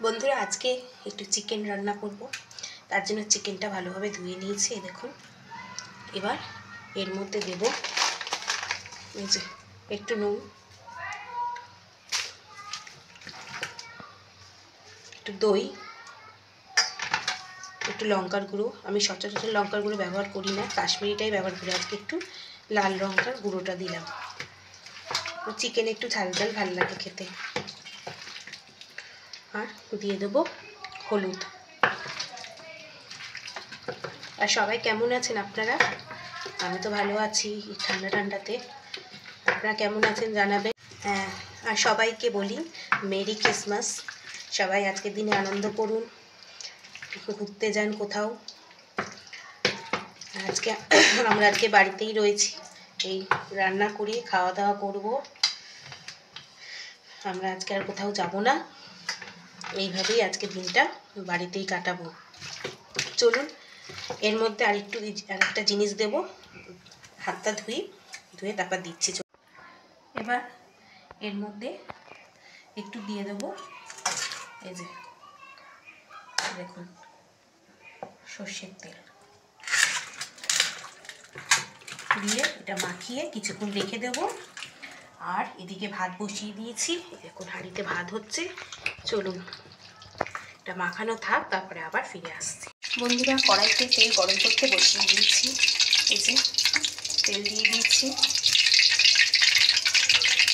বন্ধুরা আজকে একটু চিকেন রান্না করব। তার জন্য চিকেনটা ভালোভাবে ধুয়ে নিয়েছি। দেখুন, এবার এর মধ্যে দেব এই যে একটু নুন, একটু দই, একটু লঙ্কার গুঁড়ো। আমি সচরাচর লঙ্কার গুঁড়ো ব্যবহার করি না, কাশ্মীরিটাই ব্যবহার করি। আজকে একটু লাল লঙ্কার গুঁড়োটা দিলাম। চিকেন একটু ঝাল ঝাল ভালো লাগে খেতে। আর দিয়ে দেবো হলুদ। আর সবাই কেমন আছেন আপনারা? আমি তো ভালো আছি এই ঠান্ডা ঠান্ডাতে। আপনারা কেমন আছেন জানাবেন। হ্যাঁ, আর সবাইকে বলি মেরি ক্রিসমাস। সবাই আজকের দিনে আনন্দ করুন, ঘুরতে যান কোথাও। আমরা আজকে বাড়িতেই রয়েছি, এই রান্না করে খাওয়া দাওয়া করব। আমরা আজকে আর কোথাও যাব না, এইভাবেই আজকে দিনটা বাড়িতেই কাটাবো। চলুন, এর মধ্যে আরেকটা জিনিস দেব। হাতটা ধুয়ে তারপর দিচ্ছি। এবার এর মধ্যে একটু দিয়ে দেবো এই যে দেখুন সর্ষের তেল দিয়ে এটা মাখিয়ে কিছুক্ষণ রেখে দেব। আর এদিকে ভাত বসিয়ে দিয়েছি, দেখুন হাঁড়িতে ভাত হচ্ছে। চলুন এটা মাখানো থাক, তারপরে আবার ফিরে আসছি। বন্ধুরা, কড়াইতে তেল গরম করতে বসিয়ে দিয়েছি। এই যে তেল দিয়ে দিয়েছি।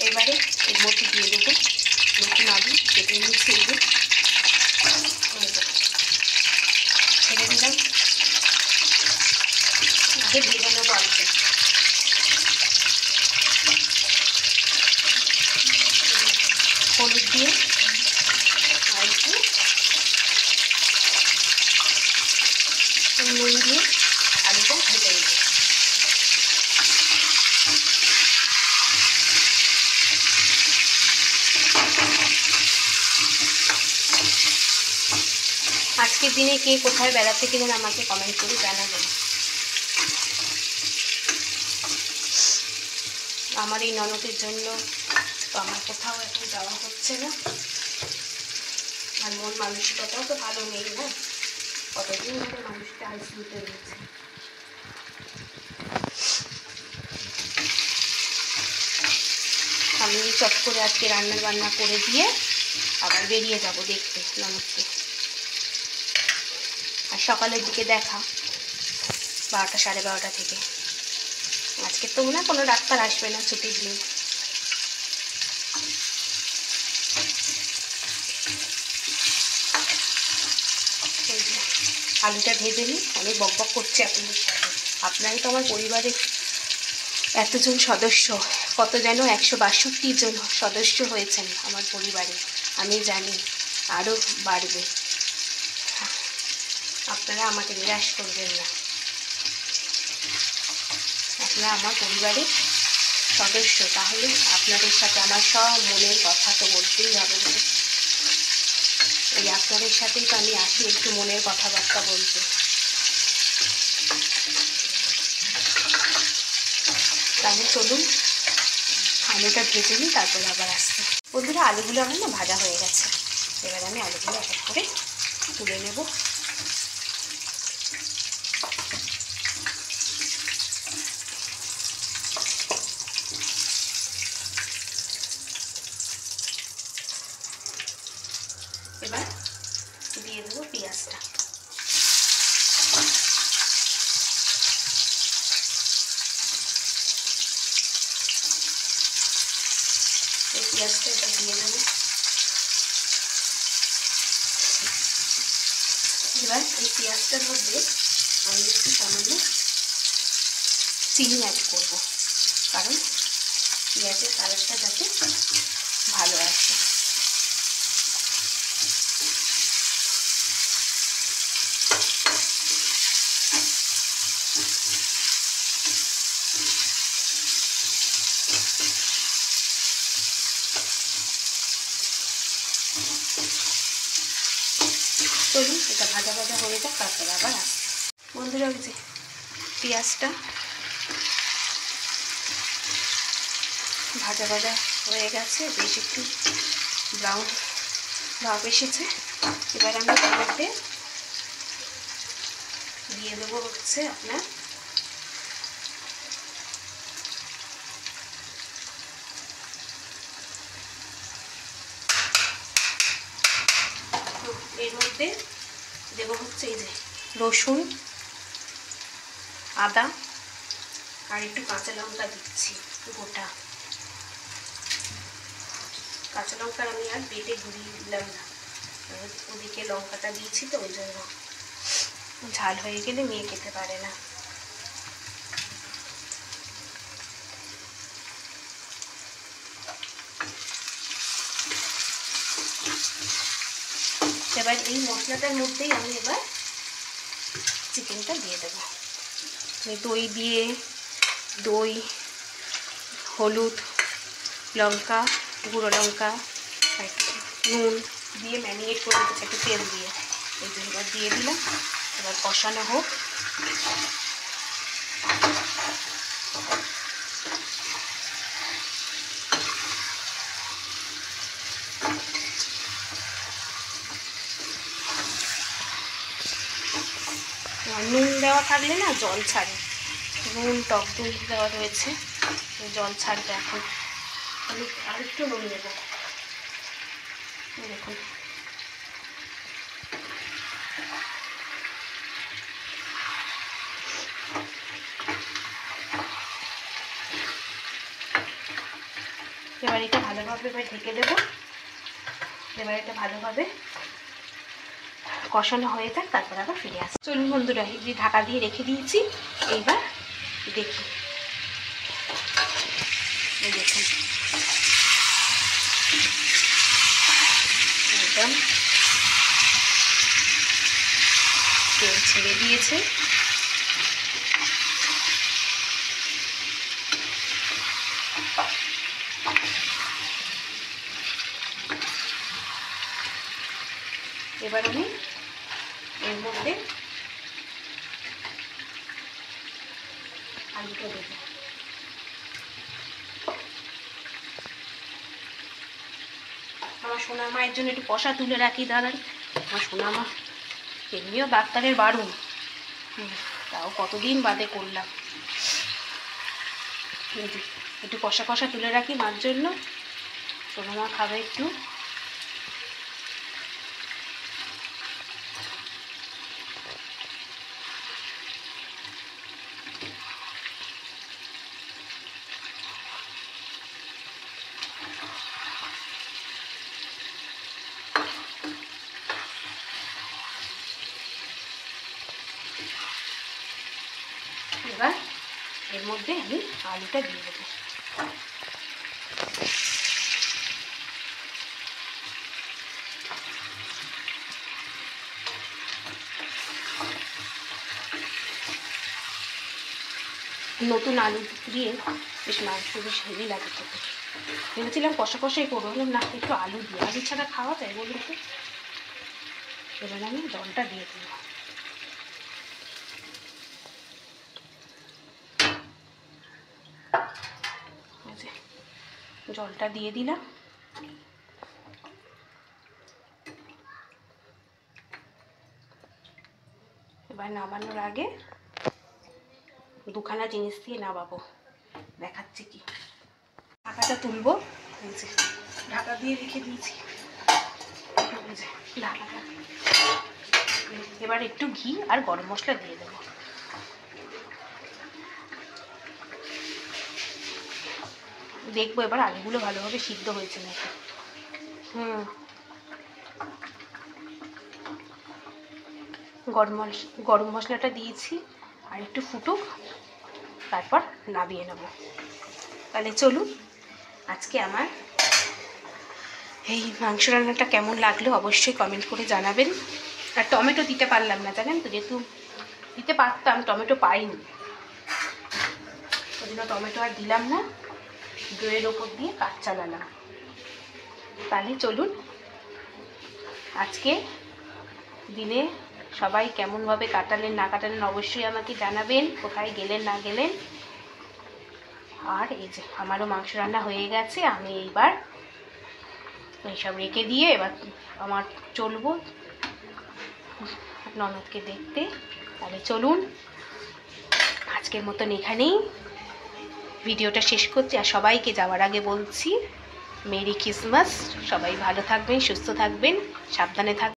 এবারে এর মধ্যে দিয়ে দেবো নতুন আলু কেটে নিয়েছি। ছেড়ে দিলাম। আগে ভেজে নেবো আলুটা। হলুদ দিয়ে আর একটু নুন দিয়ে আলুটা ভেজে নেব। আজকের দিনে কে কোথায় বেড়াতে গেলেন আমাকে কমেন্ট করে জানাবেন। আমার এই ননদের জন্য তো আমার কোথাও এখন যাওয়া হচ্ছে না। আর মন মানসিকতাও তো ভালো নেই না, কতদিন ধরে মানুষটা আইসিইউতে রয়েছে। আমি চট করে আজকে রান্না করে দিয়ে আবার বেরিয়ে যাব দেখতে ননদকে। আর সকালের দিকে দেখা 12টা সাড়ে 12টা থেকে। আজকে তো না কোনো ডাক্তার আসবে না, ছুটির দিন। আলুটা ভেজে নিই। অনেক বকবক করছে আপনাদের সাথে। আপনারাই তো আমার পরিবারের এতজন সদস্য, কত যেন 162 জন সদস্য হয়েছেন আমার পরিবারে। আমি জানি আরও বাড়বে। আপনারা আমাকে নিরাশ করবেন না। আপনারা আমার পরিবারের সদস্য, তাহলে আপনাদের সাথে আমার সব মনের কথা তো বলতেই হবে। এই আপনাদের সাথেই তো আমি আসি একটু মনের কথাবার্তা বলতে। তাহলে চলুন আলুটা ভেজে নিই, তারপর আবার আসছি। বন্ধুরা, আলুগুলো আমার না ভাজা হয়ে গেছে। এবার আমি আলুগুলো এক এক করে তুলে নেব। এবার দিয়ে দেবো পেঁয়াজটা। এই পেঁয়াজটা এটা দিয়ে দেবো। এবার এই পেঁয়াজটার মধ্যে আমি একটু সামান্য চিনি অ্যাড করবো, কারণ পেঁয়াজের কালারটা যাতে ভালো আসে। চলুন এটা ভাজা ভাজা হয়ে যাক, তারপরে আবার আসবে। বন্ধুরা, ওই যে পেঁয়াজটা ভাজা ভাজা হয়ে গেছে, বেশ একটু ব্রাউন ভাপ এসেছে। এবার আমি তার মধ্যে দিয়ে দেবো হচ্ছে আপনার এর মধ্যে দেবো হচ্ছে এই যে রসুন, আদা আর একটু কাঁচা লঙ্কা দিচ্ছি গোটা। কাঁচা লঙ্কা আমি আর বেটে ঘুরিয়ে দিলাম না, ওদিকে লঙ্কাটা দিয়েছি তো ওই জন্য। ঝাল হয়ে গেলে মেয়ে খেতে পারে না। এবার এই মশলাটার মধ্যেই আমি এবার চিকেনটা দিয়ে দেবো। দই দিয়ে, দই, হলুদ, লঙ্কা, গুঁড়ো লঙ্কা, নুন দিয়ে ম্যারিনেট করে দিচ্ছি একটু তেল দিয়ে। এই যে এবার দিয়ে দিলাম। এবার কষানো হোক। নুন দেওয়া থাকলে না জল ছাড়ে, নুন টক দই দেওয়া রয়েছে, জল ছাড়বে। এখন আমি আরেকটু নুন দেব। দেখুন এবার এটা ভালোভাবে এবার ঢেকে দেবো। এবার এটা ভালোভাবে কষানো হয়ে যাক, তারপর আবার ফিরে আসি। চলুন বন্ধুরা, এই যে ঢাকা দিয়ে রেখে দিয়েছি। এইবার দেখি, এই দেখুন একদম তেল ছেড়ে দিয়েছে। এবার আমি এর মধ্যে আলুটা দেবো। আমার সোনা মায়ের জন্য একটু কষা তুলে রাখি, দাঁড়ান। আমার সোনা মা এমনিও ডাক্তারের বারণ, তাও কতদিন বাদে করলাম। একটু কষা কষা তুলে রাখি মার জন্য, সোনা মা খাবে একটু। এবার এর মধ্যে আমি আলুটা দিয়ে দেবো। নতুন আলু দিয়ে বেশ মাংস বেশ হেভি লাগে খেতে। ভেবেছিলাম কষা কষাই করবো, বললাম না একটু আলু দিয়ে, আলু ছাড়া খাওয়া যায় বলুন তো। এবার আমি জলটা দিয়ে দেবো। জলটা দিয়ে দিলাম। এবার নামানোর আগে দুখানা জিনিস দিয়ে নামাবো, দেখাচ্ছি কি। ঢাকাটা তুলবো, ঢাকা দিয়ে রেখে দিয়েছি ঢাকাটা। এবার একটু ঘি আর গরম মশলা দিয়ে দেবো। দেখবো এবার আলুগুলো ভালোভাবে সিদ্ধ হয়েছে নাকি। গরম মশলাটা দিয়েছি, আর একটু ফুটুক, তারপর নামিয়ে নেব। তাহলে চলুন, আজকে আমার এই মাংস রান্নাটা কেমন লাগলো অবশ্যই কমেন্ট করে জানাবেন। আর টমেটো দিতে পারলাম না জানেন তো, যেহেতু দিতে পারতাম টমেটো পাইনি, ওই জন্য টমেটো আর দিলাম না, দইয়ের ওপর দিয়ে কাজ চালালাম। তাহলে চলুন, আজকে দিনে সবাই কেমনভাবে কাটালেন না কাটালেন অবশ্যই আমাকে জানাবেন, কোথায় গেলেন না গেলেন। আর এই যে আমারও মাংস রান্না হয়ে গেছে, আমি এইবার এইসব রেখে দিয়ে এবার আমার চলবো ননদকে দেখতে। তাহলে চলুন আজকের মতন এখানেই ভিডিওটা শেষ করছি। আর সবাইকে যাওয়ার আগে বলছি মেরি ক্রিসমাস। সবাই ভালো থাকবেন, সুস্থ থাকবেন, সাবধানে থাকবেন।